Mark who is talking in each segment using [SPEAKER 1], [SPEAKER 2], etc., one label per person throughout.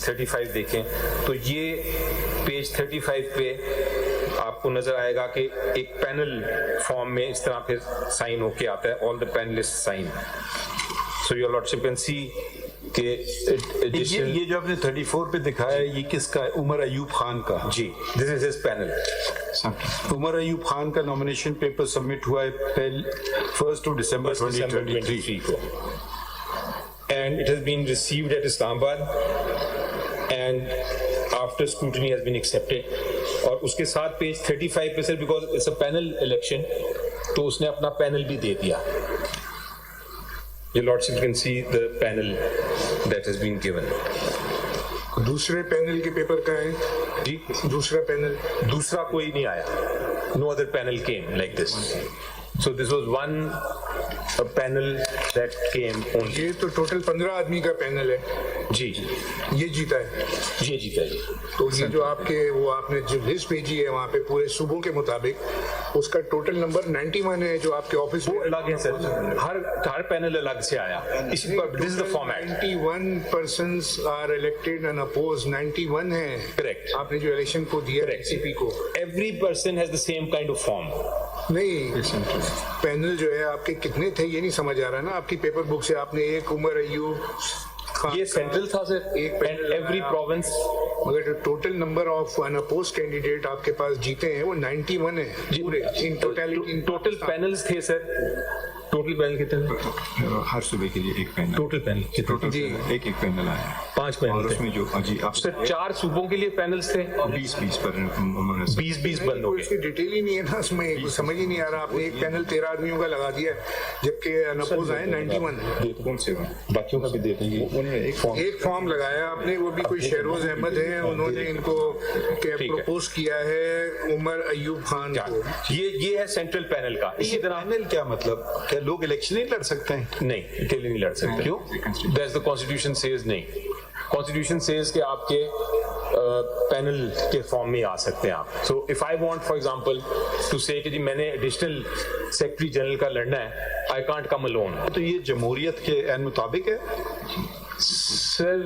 [SPEAKER 1] 35 دیکھیں تو یہ پیج 35 پہ آپ کو نظر آئے گا کہ ایک پینل فارم میں اس طرح پھر سائن ہو کے آتا ہے, all the panelists sign. So your lordship can see کہ
[SPEAKER 2] یہ جو آپ نے 34 پہ دکھایا ہے یہ کس کا ہے؟ عمر ایوب خان کا.
[SPEAKER 1] جی, this is his panel.
[SPEAKER 2] Omar Ayub Khan کا نامینیشن پیپر سبمٹ ہوا ہے 1 December 2023
[SPEAKER 1] کو, and it has been received at Islamabad and after scrutiny has been accepted. اور اس کے ساتھ پیج 35 پہ sir because it's a panel election تو اس نے اپنا پینل بھی دے دیا. Your lordship can see the panel that has been given.
[SPEAKER 3] دوسرے پینل کے پیپر کا ہے
[SPEAKER 1] جی,
[SPEAKER 3] دوسرا پینل
[SPEAKER 1] دوسرا کوئی نہیں آیا. No other panel came like this. So this was one panel that came only.
[SPEAKER 3] یہ تو ٹوٹل 15 آدمی کا پینل ہے.
[SPEAKER 1] جی
[SPEAKER 3] یہ جیتا ہے.
[SPEAKER 1] یہ جیتا جی.
[SPEAKER 3] تو یہ جو آپ کے وہ آپ نے جو لسٹ بھیجی ہے وہاں پہ پورے صوبوں کے مطابق اس کا ٹوٹل نمبر 91 ہے جو آپ کے آفس
[SPEAKER 1] وہ الگ ہے سر, ہر پینل الگ سے آیا. اسی پر دس از the format.
[SPEAKER 3] 91 persons are elected and opposed. 91 ہے.
[SPEAKER 1] Correct.
[SPEAKER 3] آپ نے جو الیکشن کو دیا سی پی کو.
[SPEAKER 1] Every person has the same kind of form.
[SPEAKER 3] نہیں, پینل جو ہے آپ کے کتنے تھے یہ نہیں سمجھ آ رہا نا آپ کی پیپر بک سے. آپ نے ایک عمر ایوب
[SPEAKER 1] یہ سینٹرل تھا سر,
[SPEAKER 3] ایک پینل
[SPEAKER 1] ایوری پروونس,
[SPEAKER 3] مگر ٹوٹل نمبر آف اناپوزڈ کینڈیڈیٹ آپ کے پاس جیتے ہیں وہ 91 ہے پورے ان ٹوٹیلٹی.
[SPEAKER 1] ٹوٹل پینلز تھے سر, ٹوٹل پینل کتنے؟
[SPEAKER 2] ہر صوبے کے لیے ایک پینل.
[SPEAKER 1] ٹوٹل پینل
[SPEAKER 3] جی
[SPEAKER 2] ایک پینل آیا
[SPEAKER 1] 5 پینل
[SPEAKER 2] اس میں جو جی آپ
[SPEAKER 1] سر 4 صوبوں کے لیے پینلز تھے.
[SPEAKER 2] 20 پر
[SPEAKER 1] 20 بند ہو
[SPEAKER 3] اس
[SPEAKER 1] گئے.
[SPEAKER 3] کی ڈیٹیل ہی نہیں ہے نا اس میں, سمجھ ہی نہیں آ رہا. آپ نے ایک پینل 13 آدمیوں کا لگا دیا جبکہ اناپوز آئے 91.
[SPEAKER 2] کون سے
[SPEAKER 1] باقیوں کا بھی دیتے ہیں.
[SPEAKER 3] ایک فارم لگایا آپ نے, وہ بھی کوئی شہروز احمد ہیں, انہوں نے ان کو پروپوز کیا ہے عمر ایوب خان کو.
[SPEAKER 1] یہ ہے سینٹرل پینل کا. اسی طرح
[SPEAKER 2] پینل کیا مطلب, کیا لوگ الیکشن نہیں لڑ سکتے ہیں؟
[SPEAKER 1] نہیں, اکیلے نہیں لڑ سکتے. کیوں؟ دیٹس دا کانسٹیٹیوشن سیز نہیں. کانسٹیٹیوشن سیز کہ آپ کے پینل کے فارم میں آ سکتے ہیں آپ. So if I want for example to say کہ جی میں نے ایڈیشنل سیکرٹری جنرل کا لڑنا ہے, آئی کانٹ کم الون.
[SPEAKER 2] تو یہ جمہوریت کے عین مطابق ہے
[SPEAKER 1] سر.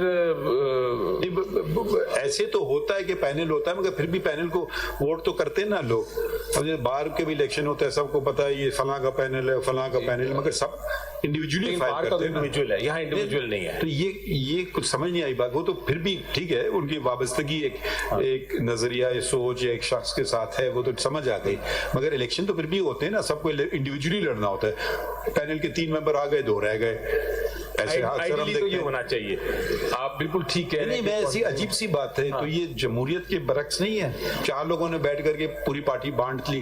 [SPEAKER 2] ایسے تو ہوتا ہے کہ پینل ہوتا ہے مگر پھر بھی پینل کو ووٹ تو کرتے ہیں نا لوگ. اب باہر کے بھی الیکشن ہوتا ہے, سب کو پتا ہے یہ فلاں کا پینل ہے فلاں کا پینل, مگر سب انڈیویجولی فائل کرتے ہیں نا.
[SPEAKER 1] انڈیویجول ہے, یہاں انڈیویجول نہیں ہے.
[SPEAKER 2] تو یہ کچھ سمجھ نہیں آئی بات. وہ تو پھر بھی ٹھیک ہے, ان کی وابستگی ایک نظریہ سوچ ایک شخص کے ساتھ ہے, وہ تو سمجھ آ گئی. مگر الیکشن تو پھر بھی ہوتے ہیں نا, سب کو انڈیویجولی لڑنا ہوتا ہے. پینل کے 3 ممبر آ گئے, 2 رہ گئے. ایسے
[SPEAKER 1] تو یہ ہونا چاہیے. آپ بالکل ٹھیک کہہ رہے ہیں.
[SPEAKER 2] نہیں, میں ایسی عجیب سی بات ہے. تو یہ جمہوریت کے برعکس نہیں ہے, 4 لوگوں نے بیٹھ کر کے پوری پارٹی بانٹ لی,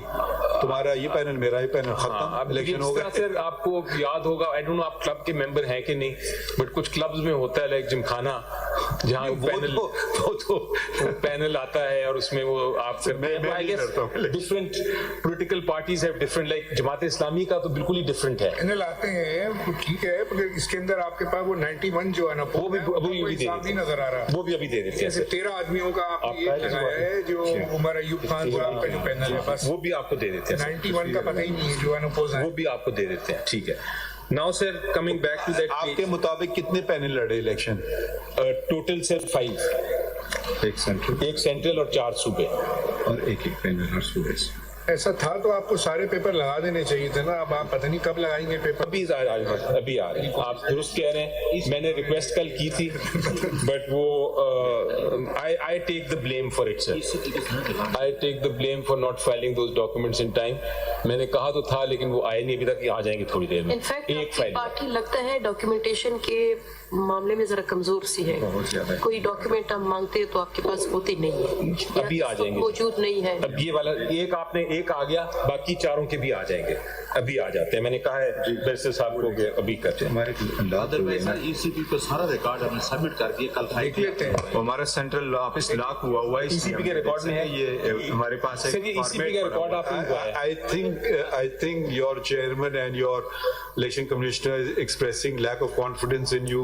[SPEAKER 2] تمہارا یہ پینل میرا یہ پینل, ختم, الیکشن ہو گیا.
[SPEAKER 1] سر آپ کو یاد ہوگا, آئی ڈونٹ نو آپ کلب کے ممبر ہیں کہ نہیں, بٹ کچھ کلبز میں ہوتا ہے لائک جمخانہ, جہاں پینل آتا ہے اور اس میں وہ آپ ڈفرنٹ پولیٹیکل پارٹیز ہے ڈفرنٹ, لائک جماعت اسلامی کا تو بالکل ہی ڈفرنٹ ہے.
[SPEAKER 3] پینل آتے ہیں ٹھیک ہے, مگر اس کے اندر آپ کے پاس وہ 91 جو ہے نا
[SPEAKER 1] وہ بھی
[SPEAKER 3] نظر آ رہا ہے.
[SPEAKER 1] وہ بھی ابھی دے دیتے ہیں.
[SPEAKER 3] 13 آدمیوں کا آپ یہ لگایا ہے جو عمر ایوب خان کا آپ کا جو پینل ہے, بس
[SPEAKER 1] وہ بھی آپ کو دے دیتے ہیں.
[SPEAKER 3] 91 کا پتہ ہی نہیں ہے جو ہے نا,
[SPEAKER 1] وہ بھی آپ کو دے دیتے ہیں. ٹھیک ہے. Now sir, coming back to that,
[SPEAKER 2] آپ کے مطابق کتنے پینل لڑے الیکشن؟
[SPEAKER 1] ٹوٹل سر 5. ایک سینٹرل اور 4 صوبے,
[SPEAKER 2] اور ایک پینل ہر صوبے سے.
[SPEAKER 3] ایسا تھا تو آپ کو سارے پیپر لگا دینے چاہیے تھے نا. اب آپ پتہ نہیں کب لگائیں گے پیپر.
[SPEAKER 1] ابھی آ رہے ہیں. آپ درست کہہ رہے ہیں, میں نے ریکویسٹ کل کی تھی, بٹ وہ I take the blame for it, sir. I take the blame for not filing those documents in time. میں نے کہا تو تھا لیکن وہ آئے نہیں ابھی تک, آ جائیں گے تھوڑی دیر میں.
[SPEAKER 4] ایک پارٹی لگتا ہے ڈاکیومنٹیشن کے معاملے میں ذرا کمزور سی ہے. کوئی ڈاکیومنٹ آپ مانگتے ہیں تو آپ کے پاس ہوتے نہیں ہے,
[SPEAKER 1] ابھی آ جائیں گے,
[SPEAKER 4] موجود نہیں ہے.
[SPEAKER 1] اب یہ والا ایک آ گیا, باقی 4 کے بھی آ جائیں گے, ابھی آ جاتے ہیں. میں نے کہا ہے بیرسٹر صاحب کو کہ ابھی کرتے ہیں.
[SPEAKER 5] ای سی پی کو سارا ریکارڈ ہم نے سبمٹ کر دیا, کل فائل
[SPEAKER 3] لیتے ہیں.
[SPEAKER 6] ہمارا سینٹرل آفس لاک ہوا ہے,
[SPEAKER 1] ای سی پی کے ریکارڈ میں ہے,
[SPEAKER 6] یہ ہمارے پاس ہے.
[SPEAKER 1] ای سی پی کا ریکارڈ آپ کو
[SPEAKER 2] I think your chairman and your election commissioner is expressing lack of confidence in you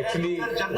[SPEAKER 1] actually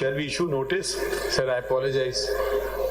[SPEAKER 2] shall we issue notice?
[SPEAKER 1] Sir, I apologize.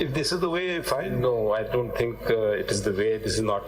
[SPEAKER 2] if this is the way, fine.
[SPEAKER 1] No, I don't think it is the way. This is not.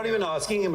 [SPEAKER 2] not even asking him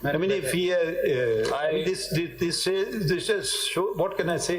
[SPEAKER 2] I mean, if he, I mean, this just show. What can I say?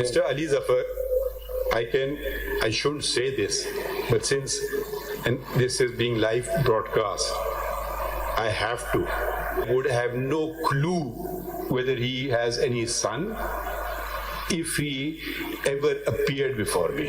[SPEAKER 2] Mr. Ali Zafar, I shouldn't say this, but since and this is being live broadcast, I have to. Would have no clue whether he has any son if he ever appeared before me.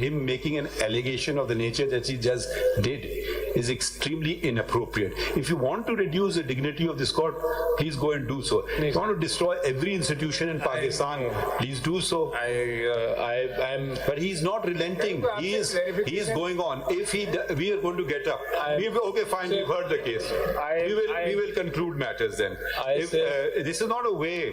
[SPEAKER 2] him making an allegation of the nature that he just did is extremely inappropriate. If you want to reduce the dignity of this court, please go and do so. If you want to destroy every institution in Pakistan, please do so.
[SPEAKER 1] I'm.
[SPEAKER 2] But he's not relenting. He is going on. If we are going to get up. Okay, fine. We've heard the case. We will conclude matters then. This is not a way.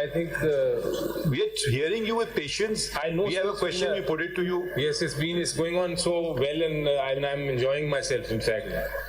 [SPEAKER 1] I think.
[SPEAKER 2] We are hearing you with patience.
[SPEAKER 1] I know,
[SPEAKER 2] We have a
[SPEAKER 1] sir,
[SPEAKER 2] question.
[SPEAKER 1] yeah.
[SPEAKER 2] We put it to you.
[SPEAKER 1] Yes, it's going on so well, and I'm enjoying myself. In fact,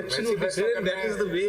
[SPEAKER 1] Absolutely, sir, and that is the way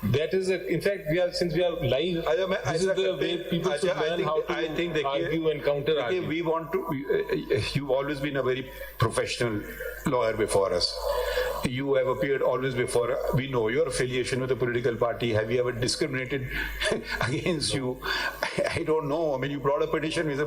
[SPEAKER 1] That is, in fact, since we are live, this is the way people should learn how to argue and counter argue.
[SPEAKER 2] We want to. You've always been a very professional lawyer before us. You have appeared always before. We know your affiliation with a political party. Have you ever discriminated against you? I don't know. I mean, you brought a petition with a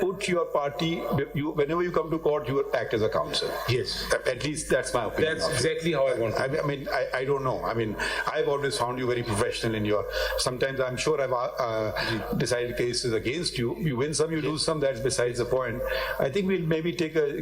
[SPEAKER 2] put your party, whenever you come to court, you act as a counsel.
[SPEAKER 1] Yes.
[SPEAKER 2] At least that's my opinion.
[SPEAKER 1] That's exactly how I want to.
[SPEAKER 2] I mean, I don't know. I mean, I've always found you very professional in your, sometimes I'm sure I've decided cases against you. You win some, you lose some, that's besides the point. I think we'll maybe take a